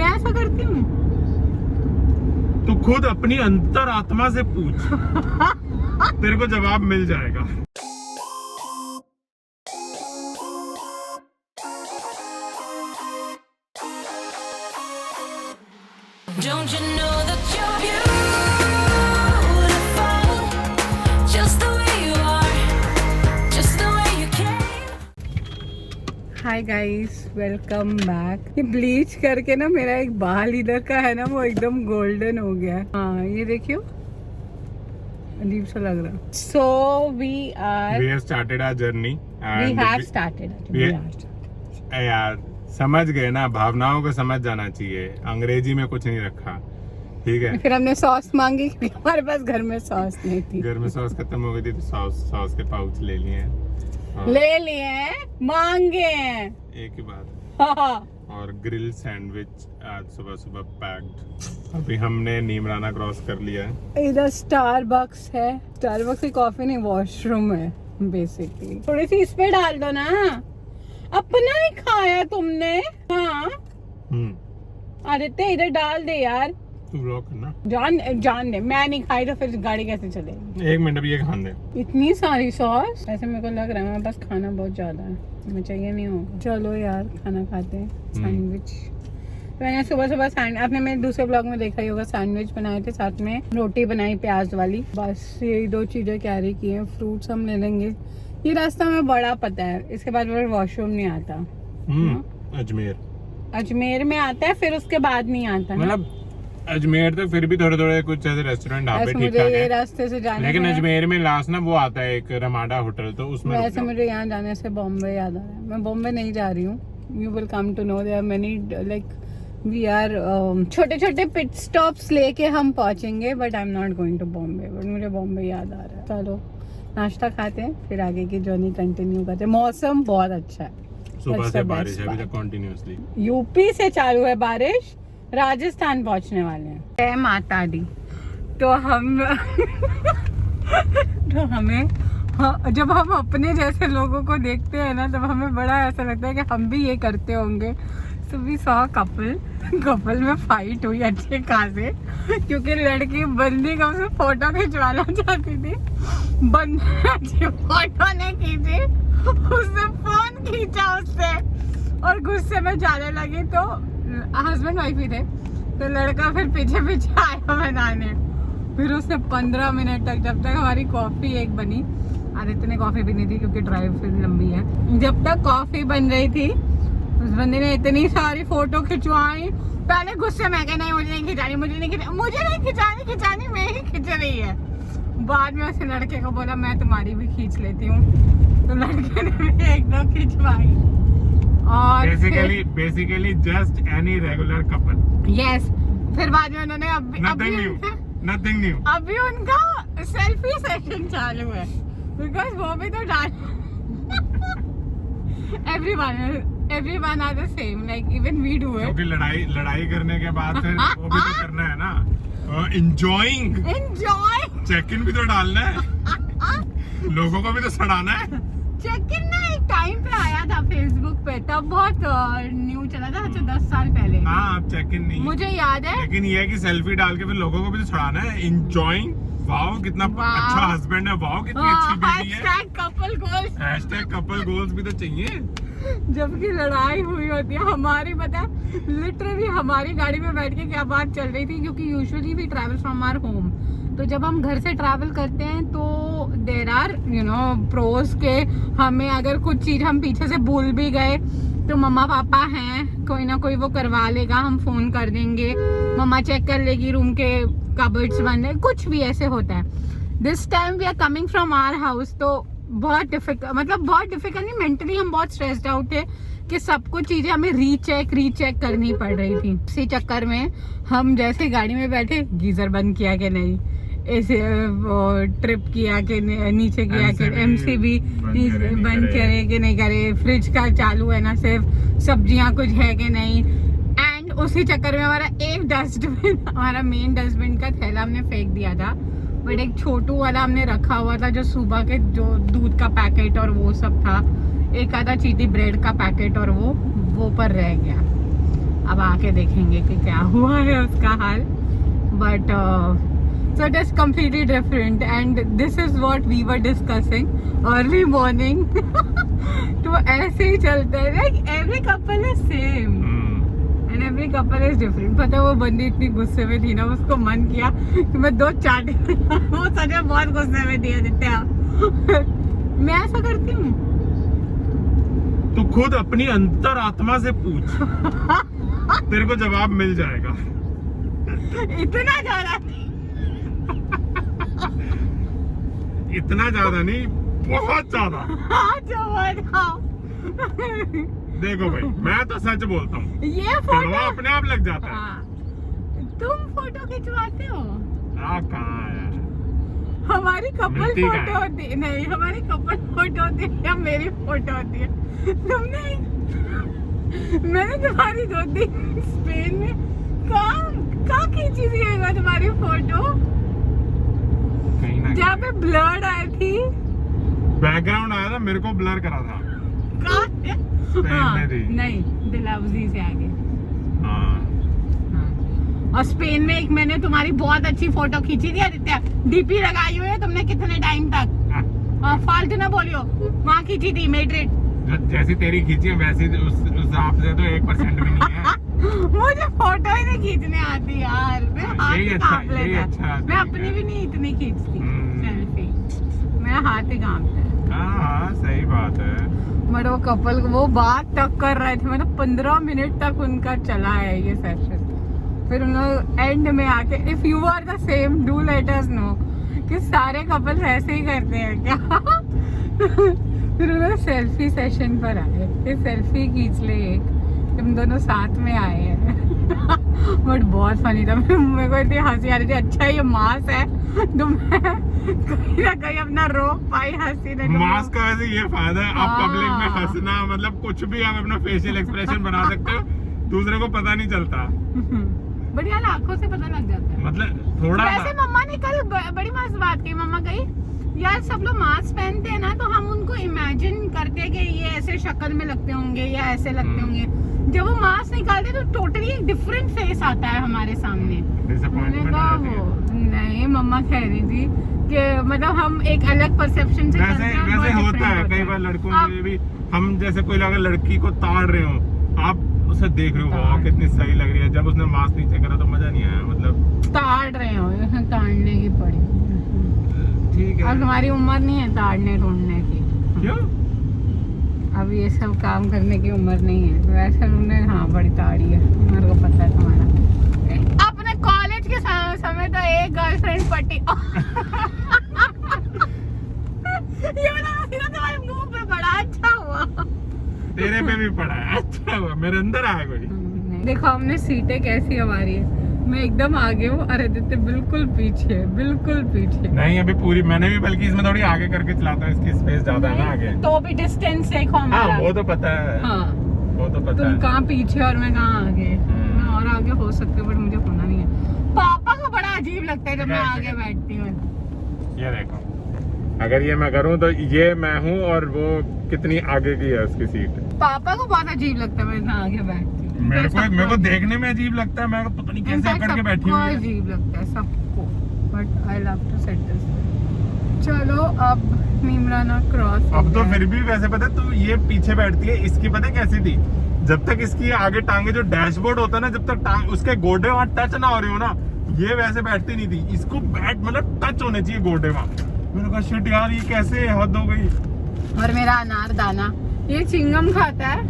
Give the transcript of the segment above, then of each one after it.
मैं ऐसा करती हूँ? तू खुद अपनी अंतरात्मा से पूछ, तेरे को जवाब मिल जाएगा। Don't you know that you're beautiful, just the way you are, just the way you came. Hi guys, welcome back. ये ब्लीच करके ना मेरा एक बाल इधर का है ना, वो एकदम गोल्डन हो गया। हाँ, ये देखियो, अजीब सा लग रहा। So we have started our journey and we have started। यार समझ गए ना, भावनाओं को समझ जाना चाहिए, अंग्रेजी में कुछ नहीं रखा, ठीक है। फिर हमने सॉस मांगी, हमारे पास घर में सॉस नहीं थी। घर में सॉस खत्म हो गई थी, तो सॉस के पाउच ले लिए हैं। ले लिए हैं, मांगे हैं, एक ही बात। हाँ। और ग्रिल सैंडविच आज सुबह पैक्ड। अभी हमने नीमराना क्रॉस कर लिया है। इधर स्टारबक्स है। स्टारबक्स की कॉफी नहीं, वॉशरूम है बेसिकली। थोड़ी सी इस पे डाल दो ना, अपना ही खाया तुमने। हाँ आदित्य, इधर डाल दे यार। तू ब्लॉक करना। जान दे, मैं नहीं खाई तो फिर गाड़ी कैसे चलेगी? एक मिनट, अभी ये खान दे। इतनी सारी सॉस, ऐसे मेरे को लग रहा है मेरे पास खाना बहुत ज्यादा है, हमें चाहिए नहीं होगा। चलो यार, खाना खाते हैं। सैंडविच तो मैंने सुबह आपने मेरे दूसरे ब्लॉग में देखा ही होगा, सैंडविच बनाए थे, साथ में रोटी बनाई प्याज वाली। बस यही दो चीजें कैरी की हैं। फ्रूट्स हम ले लेंगे। ये रास्ता हमें बड़ा पता है, इसके बाद वॉशरूम नहीं आता। अजमेर में आता है, फिर उसके बाद नहीं आता। मतलब अजमेर तक फिर भी थोड़े कुछ ऐसे रेस्टोरेंट ढाबे ठीक ठाक है, रास्ते से जाने, लेकिन अजमेर में लास्ट ना वो आता है एक रमाडा होटल, तो उसमें वैसे मुझे यहाँ जाने से बॉम्बे याद आ रहा है। मैं बॉम्बे नहीं जा रही हूँ। You will come to know there many like we are छोटे पिट स्टॉप्स लेके हम पहुंचेंगे, but I am not going to Bombay. But मुझे बॉम्बे याद आ रहा है। चलो नाश्ता खाते हैं, फिर आगे की जर्नी कंटिन्यू करते हैं। मौसम बहुत अच्छा है, सुबह से बारिश है अभी तक कंटिन्यूअसली। यूपी से चालू है बारिश, राजस्थान पहुंचने वाले हैं। जय माता दी। तो हमें जब हम अपने जैसे लोगों को देखते हैं ना, तब हमें बड़ा ऐसा लगता है कि हम भी ये करते होंगे। तो वी सॉ कपल में फाइट हुई अच्छे खासे, क्योंकि लड़की बंदी का उससे फोटो खिंचवाना चाहती थी। बंदी फोटो नहीं खींची, उसने फोन खींचा उससे और गुस्से में जाने लगी। तो हस्बैंड वाइफ ही थे, तो लड़का फिर पीछे आया बनाने। फिर उसने 15 मिनट तक, जब तक हमारी कॉफी एक बनी, आदित्य ने कॉफी भी नहीं थी क्योंकि ड्राइव फिर लंबी है, जब तक कॉफी बन रही थी उस बंदे ने इतनी सारी फोटो खिंचवाई। पहले गुस्से में कहा नहीं मुझे नहीं खिंचानी, मुझे नहीं खिंचानी, मैं ही खिंच रही है। बाद में उसे लड़के को बोला मैं तुम्हारी भी खींच लेती हूँ, तो लड़के ने भी एक दो खिंचवाई। और basically just any regular couple. Yes. फिर बाद में उन्होंने नथिंग न्यू अभी उनका सेल्फी सेशन चालू है, बिकॉज वो भी तो डाल everyone are the same, like even we do it। क्योंकि लड़ाई करने के बाद फिर वो भी तो करना है ना, enjoy चेक इन भी तो डालना है, लोगों को भी तो सड़ाना है। चेक इन ना एक टाइम पे आया था फेसबुक पे, तब बहुत न्यू चला था, 10 साल पहले। हाँ, अब चेक इन नहीं, मुझे याद है। लेकिन ये है कि सेल्फी डाल के फिर लोगों को भी तो सड़ाना है। enjoying, वाओ कितना अच्छा हस्बैंड है, वाओ कितनी अच्छी बीवी है। कपल गोल्स भी तो चाहिए। जबकि लड़ाई हुई होती है हमारी, पता है लिटरली हमारी गाड़ी में बैठ के क्या बात चल रही थी, क्योंकि usually we travel from our home. तो जब हम घर से ट्रैवल करते हैं तो देयर आर प्रोस के, हमें अगर कुछ चीज हम पीछे से भूल भी गए तो मम्मा पापा हैं, कोई ना कोई वो करवा लेगा, हम फोन कर देंगे, मम्मा चेक कर लेगी रूम के कबर्ड्स बंद है, कुछ भी ऐसे होता है। This time we are coming from our house, तो बहुत डिफिकल्ट नहीं, मेंटली हम बहुत स्ट्रेस्ड आउट थे कि सब कुछ चीजें हमें रीचेक करनी पड़ रही थी। इसी चक्कर में हम जैसे गाड़ी में बैठे, गीजर बंद किया कि नहीं, ऐसे ट्रिप किया कि नीचे किया कि एमसीबी बंद करे कि नहीं करे, फ्रिज का चालू है ना सिर्फ, सब्जियां कुछ है कि नहीं। एंड उसी चक्कर में हमारा एक डस्टबिन, हमारा मेन डस्टबिन का थैला हमने फेंक दिया था, बट एक छोटू वाला हमने रखा हुआ था, जो सुबह के जो दूध का पैकेट और वो सब था, एक आधा चीटी ब्रेड का पैकेट और वो पर रह गया। अब आके देखेंगे कि क्या हुआ है उसका हाल, but so it is completely different and this is what we were discussing early morning. तो ऐसे ही चलता है, like every couple is same and every couple is different. पता है वो बंदी इतनी गुस्से में थी ना, उसको मन किया कि मैं 2 चाटे वो सच में बहुत गुस्से में थी आदित्य। मैं ऐसा करती हूँ। तू खुद अपनी अंतरात्मा से पूछ, तेरे को जवाब मिल जाएगा। इतना ज्यादा इतना ज्यादा नहीं, बहुत ज्यादा। देखो भाई, मैं तो सच बोलता हूँ, ये कड़वा फोटो अपने आप लग जाता है। हाँ, तुम फोटो खिंचवाते हो? कहाँ यार, हमारी कपल मिलती कहाँ फोटो है? होती है, नहीं हमारी कपल फोटो होती है या मेरी फोटो होती है? तुमने मैंने तुम्हारी 2 दिन स्पेन में कहाँ खींची थी एक बार तुम्हारी फोटो, कहीं ना जहाँ पे ब्लड आई थी, बैकग्राउंड आया था, मेरे को ब्लर करा था। हाँ, में थी। नहीं डलहौजी से आगे। हाँ। हाँ। और स्पेन में एक मैंने तुम्हारी बहुत अच्छी फोटो खींची थी आदित्य, डीपी लगाई हुई है तुमने कितने टाइम तक। हाँ, फालतू ना बोलियो, वहाँ खींची थी मेड्रिड। जैसी तेरी खींची है वैसी उस हिसाब से तो 1% भी नहीं है। मुझे फोटो ही नहीं खींचने आती यार, मैं हाथ यही ही अच्छा- कांप यही लेता अच्छा है। आदमी मैं है। अपनी भी नहीं इतनी खींचती हम्म। सेल्फी, मेरा हाथ ही कांपता है। हाँ सही बात है। बट वो कपल वो बात तक कर रहे थे, मतलब 15 मिनट तक उनका चला है ये सेशन। फिर उन्होंने एंड में आके, if you are the same do let us know कि सारे कपल्स ऐसे ही करते हैं क्या। फिर उन्होंने सेल्फी सेशन पर आए कि सेल्फी खींच ले एक, तुम दोनों साथ में आए हैं। बट बहुत फनी था, मेरे को इतनी हंसी आ रही थी। अच्छा ये मास है तो मैं कहीं ना कहीं अपना रोक पाई हंसी ने। मास्क का वैसे ये फायदा है, आप हाँ। पब्लिक में हंसना, मतलब कुछ भी आप अपना फेशियल एक्सप्रेशन बना सकते हो, दूसरे को पता नहीं चलता। बट यार आंखों से पता लग जाता है। मतलब थोड़ा वैसे मम्मा ने कल बड़ी मस्त बात की। मम्मा कही यार सब लोग मास्क पहनते हैं ना, तो हम उनको इमेजिन करते हैं कि ये ऐसे शक्ल में लगते होंगे या ऐसे लगते होंगे। जब वो मास्क निकालते तो टोटली एक डिफरेंट फेस आता है हमारे सामने। मैंने डिसअपॉइंटमेंट कहा आ जाती है। वो नहीं, मम्मा कह रही थी कि मतलब हम एक अलग परसेप्शन से चलते वैसे हैं और बहुत वैसे होता different है कई बार लड़कों में भी, हम जैसे कोई अगर लड़की को ताड़ रहे हो, आप उसे देख रहे हो वाह कितनी सही लग रही है, जब उसने मास्क नीचे करा तो मजा नहीं आया। मतलब ताड़ रहे हो, ताड़ने की पड़ी। ठीक है, अब तुम्हारी उम्र नहीं है ताड़ने ढूंढने की। क्यों? अब ये सब काम करने की उम्र नहीं है। वैसे उन्होंने हाँ बड़ी ताड़ी है, मेरे को पता है तुम्हारा। अपने कॉलेज के समय तो एक गर्लफ्रेंड पट्टी। ये वाला सीधा तुम्हारे मुंह पे बड़ा अच्छा हुआ। तेरे पे भी पड़ा है, अच्छा हुआ मेरे अंदर आया कोई। देखो हमने सीटें कैसी हमारी है, मैं एकदम आगे हूँ और आदित्य बिल्कुल पीछे, बिल्कुल पीछे। नहीं अभी पूरी मैंने भी, बल्कि इसमें थोड़ी आगे करके चलाता हूँ, इसकी स्पेस ज्यादा है ना आगे। तो भी डिस्टेंस देखो हमारा। हाँ वो तो पता है, हाँ, वो तो पता तुम है। कहाँ पीछे और मैं कहाँ आगे। मैं और आगे हो सकती हूँ बट मुझे होना नहीं है। पापा को बड़ा अजीब लगता है जब मैं आगे बैठती हूँ। ये देखो, अगर ये मैं करूँ तो ये मैं हूँ और वो कितनी आगे की है उसकी सीट। पापा को बहुत अजीब लगता है मैं इतना आगे बैठती हूँ। मेरे को देखने में अजीब लगता है, मैं पता नहीं कैसे अकड़ के बैठी हुई है। अजीब लगता है सबको, but I love to set this. चलो अब नीमराना क्रॉस। अब तो फिर भी वैसे पता है, तू ये पीछे बैठती है, इसकी पता है कैसी थी, जब तक इसकी आगे टांगे जो डैशबोर्ड होता है ना, जब तक उसके गोडे वहाँ टच ना हो रहे हो ना, ये वैसे बैठती नहीं थी। इसको बैठ मतलब टच होने चाहिए गोडे वहाँ। मैंने कहा शिट यार ये कैसे हद हो गई। और मेरा अनारदाना, ये चिंगम खाता है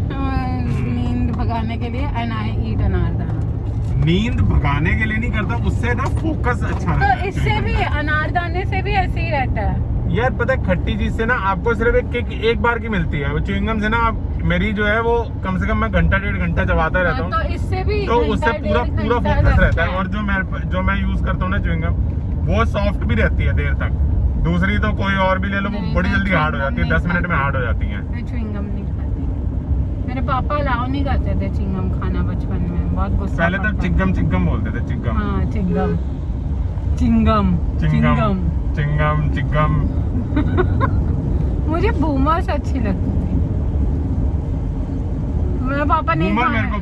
नींद भगाने के लिए, एंड आई ईट अनारदाना। नींद भगाने के लिए नहीं करता, उससे ना फोकस अच्छा रहता तो है। इससे भी अनारदाने से भी ऐसे ही रहता है यार पता है खट्टी चीज से ना आपको सिर्फ एक किक एक बार की मिलती है, वो च्युइंगम से ना मेरी जो है वो कम से कम मैं घंटा 1.5 घंटा चबाता रहता हूँ। तो इससे भी तो उससे पूरा फोकस रहता है। और जो मैं यूज करता हूँ ना च्युइंगम, वो सॉफ्ट भी रहती है देर तक। दूसरी तो कोई और भी ले लो, वो नहीं, बड़ी मैं जल्दी हार्ड हो जाती है, 10 मिनट में हार्ड हो जाती है। मैं च्युइंगम नहीं खाती। मेरे पापा अलाउ नहीं करते थे च्युइंगम खाना बचपन में, बहुत गुस्सा पहले तो करता। चिंगम चिंगम बोलते थे, चिंगम हाँ चिंगम चिंगम चिंगम चिंगम चिंगम। मुझे बूमर्स अच्छी लगती थी। मेरा पापा नहीं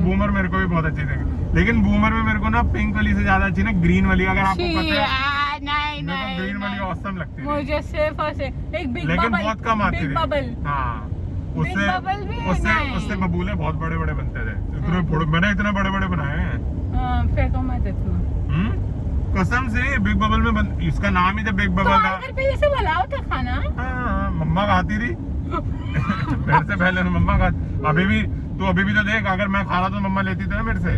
बूमर मेरे को भी बहुत अच्छी लगी, लेकिन बूमर में मेरे को ना पिंक वाली से ज्यादा अच्छी ना ग्रीन वाली, अगर आपको पता है नहीं मेरे को ग्रीन वाली नहीं औसम लगती है, मुझे सिर्फ और सिर्फ एक बिग लेकिन बबल, बहुत कम आती बिग थी। बबल। हाँ Big bubble भी है, नहीं। उससे बबूले बहुत बड़े बड़े बनते थे, मैंने इतने बड़े बड़े बनाए हैं। फेंको मत इतना। कसम से बिग बबल में इसका नाम ही जब बिग बबल था। घर पे ये सब अलाउ था खाना? हाँ, मम्मा खाती थी मेरे से पहले मम्मा खाती, अभी भी तो देख, अगर मैं खा रहा तो मम्मा लेती थी ना मेरे से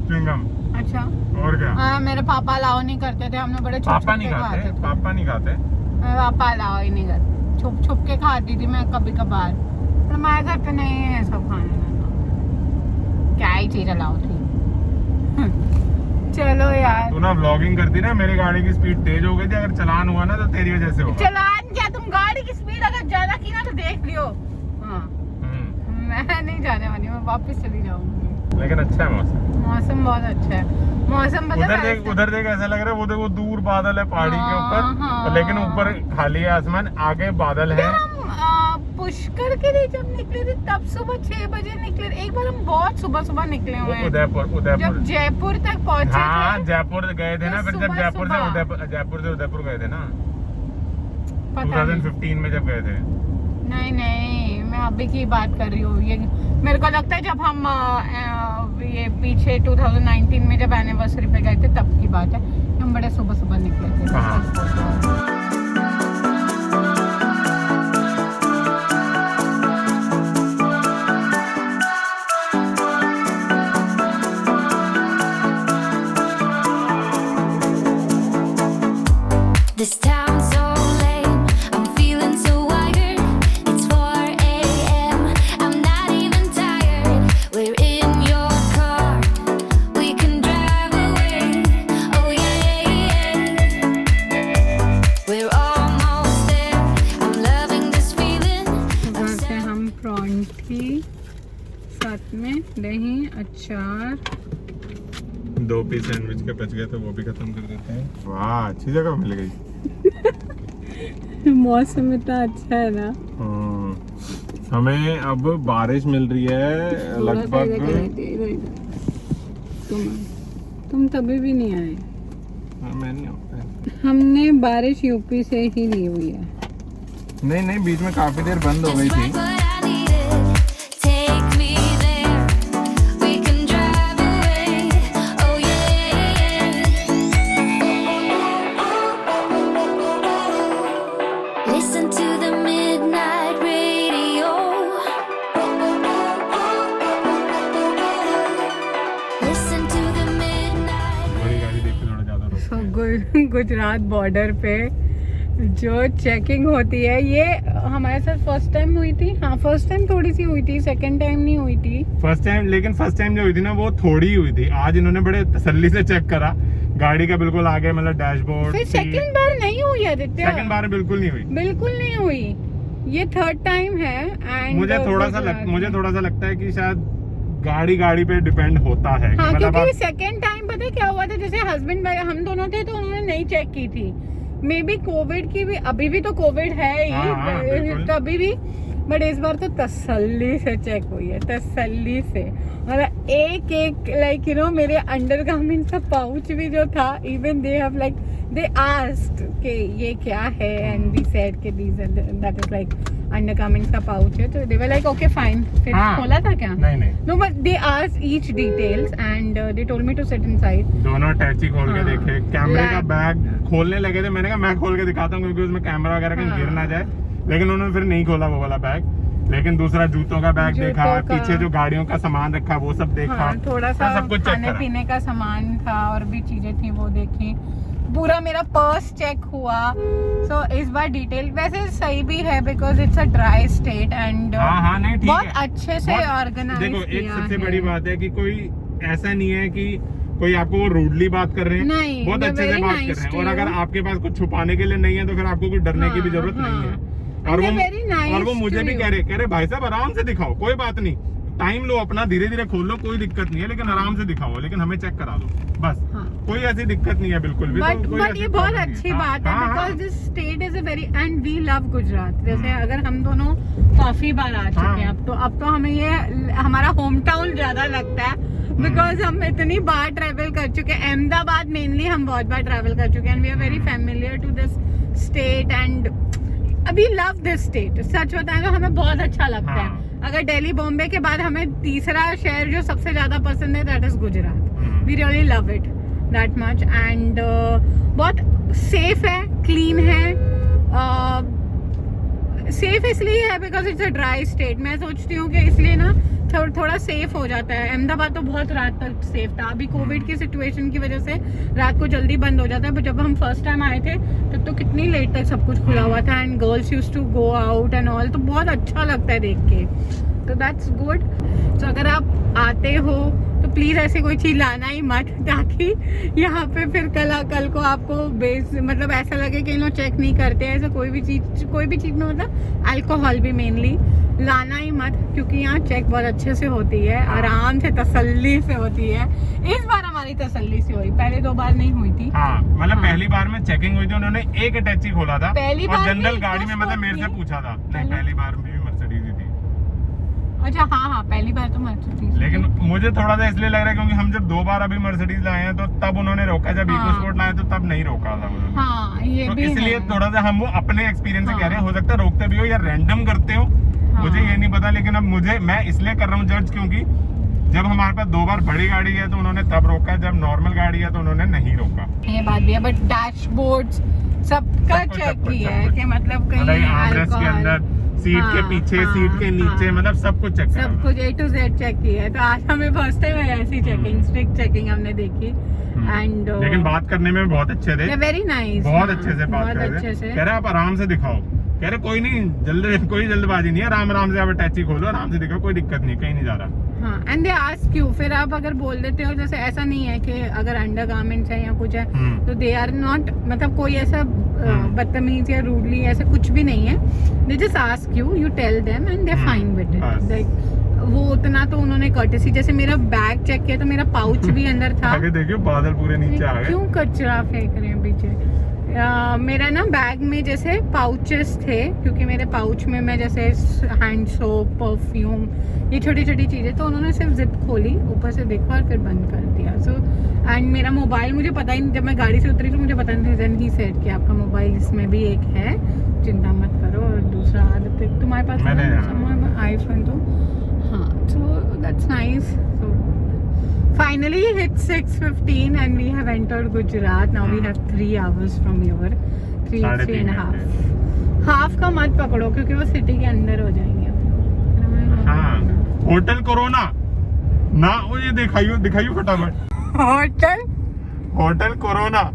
च्युइंगम। अच्छा, और क्या? मेरे पापा अलाउ नहीं करते थे, हमने बड़े पापा नहीं खाते, पापा नहीं खाते, मेरे पापा अलाउ ही नहीं करते, छुप छुप के खाती थी मैं कभी कभार, पर हमारे घर पे नहीं है सब खाने में, क्या ही चीज अलाउ थी। चलो यार, तू ना व्लॉगिंग करती ना, मेरी गाड़ी की स्पीड तेज हो गई थी, अगर चलान हुआ ना तो तेरी वजह से होगा। चलान क्या, तुम गाड़ी की स्पीड अगर ज्यादा की ना तो देख लियो। हाँ, मैं नहीं जाने वाली, मैं वापस चली जाऊंगी। लेकिन अच्छा है मौसम, मौसम बहुत अच्छा है, मौसम उधर देख ऐसा लग रहा है वो देखो दूर बादल है पहाड़ी के ऊपर, हाँ। लेकिन ऊपर खाली है आसमान, आगे बादल है। पुष्कर के लिए जब निकले थे तब सुबह 6 बजे निकले, एक बार हम बहुत सुबह निकले हुए हैं, उदयपुर जब जयपुर तक पहुंचे हाँ थे। जयपुर गए थे ना, तो फिर जब सुबह जयपुर से उदयपुर गए थे ना, पता नहीं। 2015 में जब गए थे। नहीं, मैं अभी की बात कर रही हूँ, ये मेरे को लगता है जब हम ये पीछे 2019 में जब एनिवर्सरी पे गए थे तब की बात है, हम बड़े सुबह निकले थे। This town's so lame, I'm feeling so wired. It's 4 a.m, I'm not even tired. We're in your car, we can drive away. Oh yeah, we're almost there, I'm loving this feeling. घर से हम परांठी, साथ में दही, अचार, 2 piece sandwich के बच गए थे, वो भी खत्म कर देते हैं। वाह, अच्छी जगह मिल गई। मौसम इतना अच्छा है ना। हमें अब बारिश मिल रही है लगभग। तुम तभी भी नहीं आए। मैं नहीं आता, हमने बारिश यूपी से ही ली हुई है। नहीं, बीच में काफी देर बंद हो गई Just थी। like what I needed, take me there, we can drive away. Oh yeah, listen to the midnight radio. Listen to the midnight बड़ी गाड़ी देख के थोड़ा ज्यादा रोकते हैं। गुजरात बॉर्डर पे जो चेकिंग होती है, ये हमारे साथ फर्स्ट टाइम हुई थी। हाँ, फर्स्ट टाइम थोड़ी सी हुई थी, सेकंड टाइम नहीं हुई थी। फर्स्ट टाइम जो हुई थी ना वो थोड़ी हुई थी। आज इन्होंने बड़े तसल्ली से चेक करा गाड़ी का, बिल्कुल आगे मतलब डैशबोर्ड। फिर सेकंड बार नहीं हुई आदित्य, सेकंड बार में बिल्कुल नहीं हुई, बिल्कुल नहीं हुई। ये थर्ड टाइम है। एंड मुझे थोड़ा सा लगता है कि शायद गाड़ी पे डिपेंड होता है। हाँ, मतलब क्योंकि सेकंड टाइम पता है क्या हुआ था, जैसे हस्बैंड भाई हम दोनों थे तो उन्होंने नहीं चेक की थी। मे बी कोविड की भी, अभी भी तो कोविड है हाँ, ही कभी भी, बट इस बार तो तसल्ली से चेक हुई है, तसल्ली से। और एक लाइक यू नो मेरे अंडरगारमेंट्स का पाउच भी जो था, even they have like they asked कि ये क्या है, एंड वी सेड कि दैट इज लाइक अंडरगारमेंट्स का पाउच है, तो they were like okay fine. फिर हाँ, खोला था क्या? नहीं no, but they asked each details and they told me to sit inside. दोनों अटैची खोल के हाँ, देखे, कैमरे का लैब- बैग खोलने लगे थे। मैंने कहा मैं खोल के दिखाता हूँ क्योंकि उसमें कैमरा वगैरह कहीं हाँ। गिर ना जाए, लेकिन उन्होंने फिर नहीं खोला वो वाला बैग। लेकिन दूसरा जूतों का बैग जूतों देखा, का। पीछे जो गाड़ियों का सामान रखा वो सब देखा। हाँ, थोड़ा सा सब कुछ चेक खाने करा। पीने का सामान था और भी चीजें थी वो देखी। पूरा मेरा पर्स चेक हुआ। सो इस बार डिटेल वैसे सही भी है because it's a dry state and हाँ नहीं ठीक बहुत है, अच्छे से बहुत- ऑर्गेनाइज देखो एक किया सबसे है। बड़ी बात है कि कोई ऐसा नहीं है कि कोई आपको वो रूडली बात कर रहे हैं, नहीं, बहुत they're अच्छे से very बात nice कर रहे हैं। to और अगर you. आपके पास कुछ छुपाने के लिए नहीं है तो फिर आपको कुछ डरने की भी जरूरत हाँ, नहीं है। And they're very nice और वो मुझे to भी you. कह रहे भाई साहब आराम से दिखाओ, कोई बात नहीं, टाइम लो अपना, धीरे धीरे खोल लो, कोई दिक्कत नहीं है, लेकिन आराम से दिखाओ, लेकिन हमें चेक करा दो बस। हाँ। कोई ऐसी दिक्कत नहीं है बिल्कुल भी। बट तो कोई ऐसी ये बहुत प्रॉब्लम नहीं अच्छी है। बात है, हाँ, because this state is a very and we love Gujarat. जैसे अगर हम दोनों काफी बार आ चुके हैं, अब तो हमें ये हमारा होम टाउन ज्यादा लगता है, बिकॉज हम इतनी बार ट्रेवल कर चुके हैं। अहमदाबाद मेनली हम बहुत बार ट्रेवल कर चुके हैं, and we are very familiar to this state and we love this state. सच बताएं तो हमें बहुत अच्छा लगता है। अगर दिल्ली बॉम्बे के बाद हमें तीसरा शहर जो सबसे ज्यादा पसंद है, that is Gujarat. We really love it that much, and बहुत सेफ है, क्लीन है। सेफ इसलिए है because it's a dry state. मैं सोचती हूँ कि इसलिए ना थोड़ा सेफ हो जाता है। अहमदाबाद तो बहुत रात तक सेफ था, अभी कोविड की सिचुएशन की वजह से रात को जल्दी बंद हो जाता है, बट जब हम फर्स्ट टाइम आए थे तब तो कितनी लेट तक सब कुछ खुला हुआ था, and girls use to go out and all, तो बहुत अच्छा लगता है देख के, तो दैट्स गुड। तो अगर आप आते हो तो प्लीज ऐसे कोई चीज लाना ही मत, ताकि यहाँ पे फिर कल को आपको मतलब ऐसा लगे कि लोग चेक नहीं करते। ऐसा कोई भी चीज में मतलब अल्कोहल भी मेनली लाना ही मत, क्योंकि यहाँ चेक बहुत अच्छे से होती है, आराम से तसल्ली से होती है। इस बार हमारी तसल्ली से हुई, पहले 2 बार नहीं हुई थी। हाँ, मतलब पहली बार में चेकिंग हुई थी, उन्होंने एक अटैची खोला था, पहली और बार जनरल भी गाड़ी में मतलब मेरे से पूछा था। नहीं, पहली बार में भी मर्सिडीज ही थी। अच्छा, हाँ, पहली बार तो मर्सिडीज। लेकिन मुझे थोड़ा सा इसलिए लग रहा है क्योंकि हम जब 2 बार अभी मर्सिडीज लाए हैं, तो तब उन्होंने रोका, जब इको स्पोर्ट लाए तो तब नहीं रोका था उन्होंने। हाँ, ये तो भी इसलिए है। थोड़ा सा हम वो अपने एक्सपीरियंस से कह रहे हैं, हो सकता है रोकते भी हो या रैंडम करते हो, मुझे ये नहीं पता। लेकिन अब मैं इसलिए कर रहा हूँ जज, क्योंकि जब हमारे पास 2 बार बड़ी गाड़ी है तो उन्होंने तब रोका, जब नॉर्मल गाड़ी है तो उन्होंने नहीं रोका। ये बात भी है, बट डैशबोर्ड्स सबका चेक किया है कि मतलब कहीं आर्मरेस्ट के अंदर, सीट के पीछे, सीट के नीचे, मतलब सब कुछ चेक सब कुछ A to Z चेक किया है। तो आज हमें फर्स्ट टाइम ऐसी चेकिंग, स्ट्रिक्ट चेकिंग हमने देखी, एंड लेकिन बात करने में बहुत अच्छे थे, वेरी नाइस, बहुत अच्छे से बात कर रहे अच्छे से। थे। कह रहे आप आराम से दिखाओ, कह रहे कोई नहीं, कोई जल्दबाजी नहीं है, आराम से आप अटैची खोलो, आराम से दिखाओ, कोई दिक्कत नहीं, कहीं नहीं जा रहा। हाँ, एंड दे आस्क यू, फिर आप अगर बोल देते हो, जैसे ऐसा नहीं है कि अगर अंडरगारमेंट्स है या कुछ है तो दे आर नॉट, मतलब कोई ऐसा बदतमीज या रूडली ऐसा कुछ भी नहीं है। They just ask you, you tell them and they fine with it. Like वो उतना तो उन्होंने कर्टेसी, जैसे मेरा बैग चेक किया तो मेरा पाउच भी अंदर था। आगे देखियो बादल पूरे नीचे आ गए। क्यों कचरा फेंक रहे हैं पीछे? मेरा ना बैग में जैसे पाउचेस थे, क्योंकि मेरे पाउच में मैं जैसे हैंड सोप, परफ्यूम, ये छोटी छोटी चीज़ें, तो उन्होंने सिर्फ जिप खोली, ऊपर से देखा और फिर बंद कर दिया। सो एंड मेरा मोबाइल, मुझे पता ही नहीं, जब मैं गाड़ी से उतरी तो मुझे पता नहीं, देन ही सेड कि आपका मोबाइल इसमें भी एक है, चिंता मत करो, और दूसरा तुम्हारे पास आईफोन, तो हाँ, so that's nice. Finally hit 6:15 and we have entered Gujarat. Now we have 3 hours from here. 3.5. Half का मत पकड़ो क्योंकि वो सिटी के अंदर हो जाएंगे। हाँ, होटल कोरोना ना, वो ये दिखाइयो फटाफट। होटल कोरोना,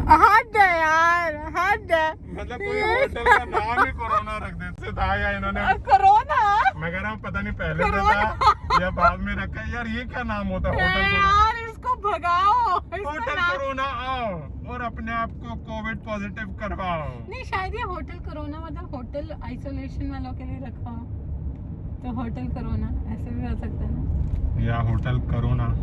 हद है यार, हद है। मतलब कोई होटल का नाम ही कोरोना रख देते था या इन्होंने कोरोना, मैं कह रहा हूँ पता नहीं पहले से था या बाद में रखा है। यार ये क्या नाम होता है, होटल कोरोना? यार इसको भगाओ, होटल कोरोना आओ और अपने आप को कोविड पॉजिटिव करवाओ। नहीं, शायद ये होटल कोरोना मतलब होटल आइसोलेशन वालों के लिए रखा हो, तो होटल कोरोना ऐसे भी हो सकता है ना, या होटल कोरोना।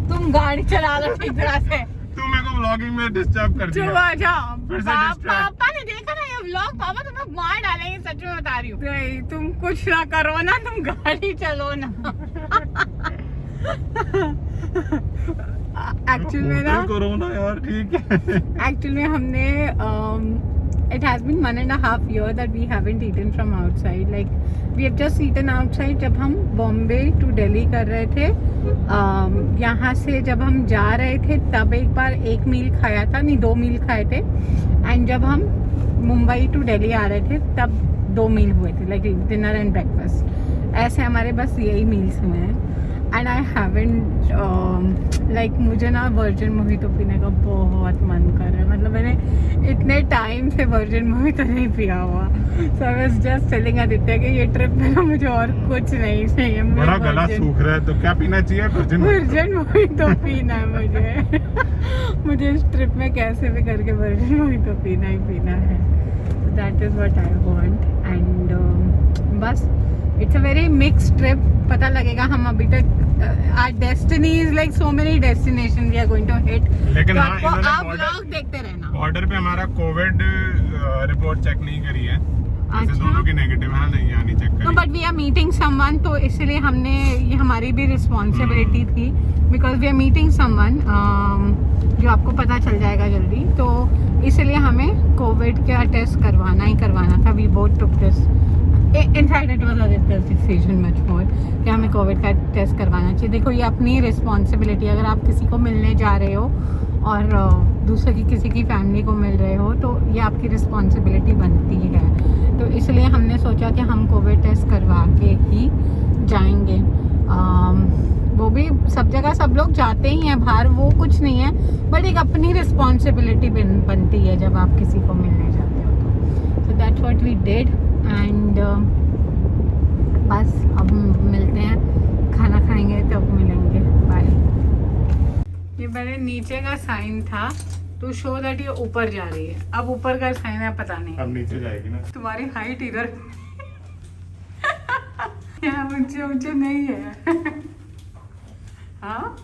तुम गाड़ी चला लो ठीक तरह से। तू मेरे को व्लॉगिंग में डिस्टर्ब कर दिया। आ जाओ, फिर से distract। पापा ने देखा ना ये व्लॉग, पापा तुम्हें मार डालेंगे, सच में बता रही हूँ। तुम कुछ ना करो ना, तुम गाड़ी चलो ना। एक्चुअली में ना, कोरोना यार ठीक है। एक्चुअली में हमने it has been 1.5 years that we haven't eaten from outside. Like we have just eaten outside जब हम बॉम्बे टू दिल्ली कर रहे थे। यहाँ से जब हम जा रहे थे तब एक बार 1 मील खाया था, नहीं 2 मील खाए थे, एंड जब हम मुंबई टू दिल्ली आ रहे थे तब 2 मील हुए थे, लाइक डिनर एंड ब्रेकफास्ट। ऐसे हमारे बस यही मील्स हुए हैं। एंड आई हैवेंट लाइक, मुझे ना वर्जिन मोहितो पीने का बहुत मन कर रहा है, मतलब मैंने इतने टाइम से वर्जिन मोहितो नहीं पिया हुआ। So I was just telling Aditya कि ये ट्रिप में ना मुझे और कुछ नहीं चाहिए, बड़ा गला सूख रहा है, तो क्या पीना चाहिए? वर्जिन मोहितो पीना है मुझे। मुझे इस ट्रिप में कैसे भी करके वर्जिन मोहितो पीना ही पीना है। That is what I want. And बस it's a very mix trip. पता लगेगा हम अभी तक our destiny is like so many destination we are going to hit. लेकिन तो हाँ, आपको इन्होंने आप border- व्लॉग देखते रहना. बॉर्डर पे हमारा कोविड रिपोर्ट चेक नहीं करी है. ऐसे अच्छा. दोनों की नेगेटिव है, नहीं यानी चेक नो करी. But we are meeting someone, तो इसलिए हमने ये हमारी भी रिस्पॉन्सिबिलिटी थी because we are meeting someone जो आपको पता चल जाएगा जल्दी. तो इसलिए हमें कोविड का टेस्ट करवाना ही करवाना था. We both took this, in fact it was Aditya's decision much more कि हमें कोविड का टेस्ट करवाना चाहिए. देखो ये अपनी रिस्पॉन्सिबिलिटी. अगर आप किसी को मिलने जा रहे हो और दूसरे की किसी की फैमिली को मिल रहे हो तो ये आपकी रिस्पॉन्सिबिलिटी बनती है. तो इसलिए हमने सोचा कि हम कोविड टेस्ट करवा के ही जाएंगे. वो भी सब जगह सब लोग जाते ही हैं बाहर, वो कुछ नहीं है, बट एक अपनी रिस्पॉन्सिबिलिटी बनती है जब आप किसी को मिलने जाते हो तो. So that's what we did and बस अब मिलते हैं, खाना खाएंगे तब मिलेंगे. बाय. ये पहले नीचे का साइन था तो शो दैट ये ऊपर जा रही है. अब ऊपर का साइन है पता नहीं. अब नीचे जाएगी ना. तुम्हारी हाइट इधर यहाँ ऊंचे ऊंचे नहीं है. हाँ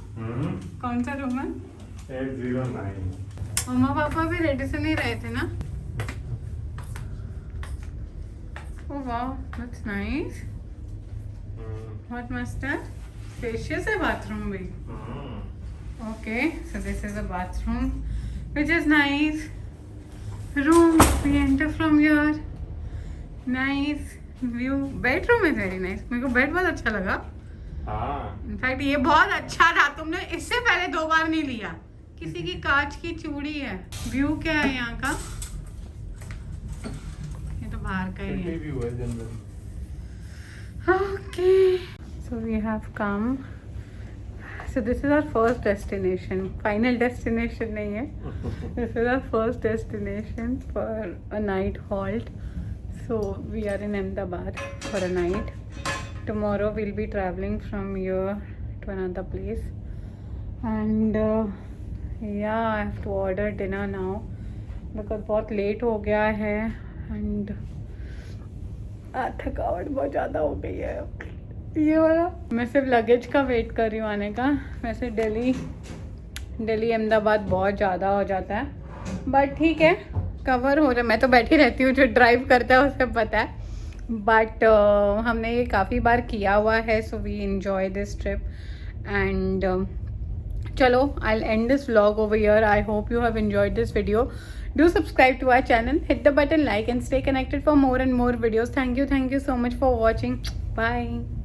कौन सा रूम है? 809. मम्मा पापा भी रेडी से नहीं रहे थे ना? Oh wow that's nice. बहुत मस्त है. स्पेशियस है बाथरूम भी. Okay, so this is a bathroom, which is nice. Room, we enter from here. Nice view. Bedroom is very nice. मेरे को बेड बहुत अच्छा लगा. हाँ. इनफैक्ट ये बहुत अच्छा था. तुमने इससे पहले 2 बार नहीं लिया. किसी की कांच की चूड़ी है. व्यू क्या है यहाँ का? ये तो बाहर का ही है. व्यू है general. Okay, so we have come. So this is our first destination. Final destination नहीं है. This is our first destination for a night halt. So we are in Ahmedabad for a night. Tomorrow we'll be traveling from here to another place. And yeah, I have to order dinner now because बहुत late हो गया है and थकावट बहुत ज़्यादा हो गई है. ये वाला मैं सिर्फ लगेज का वेट कर रही हूँ आने का. वैसे दिल्ली अहमदाबाद बहुत ज़्यादा हो जाता है, बट ठीक है कवर हो रहा. मैं तो बैठी रहती हूँ, जो ड्राइव करता है उसे पता है. बट हमने ये काफ़ी बार किया हुआ है. So we enjoy this trip and चलो I will end this vlog over here. I hope you have enjoyed this video. Do subscribe to our channel, hit the button like and stay connected for more and more videos. Thank you so much for watching. Bye.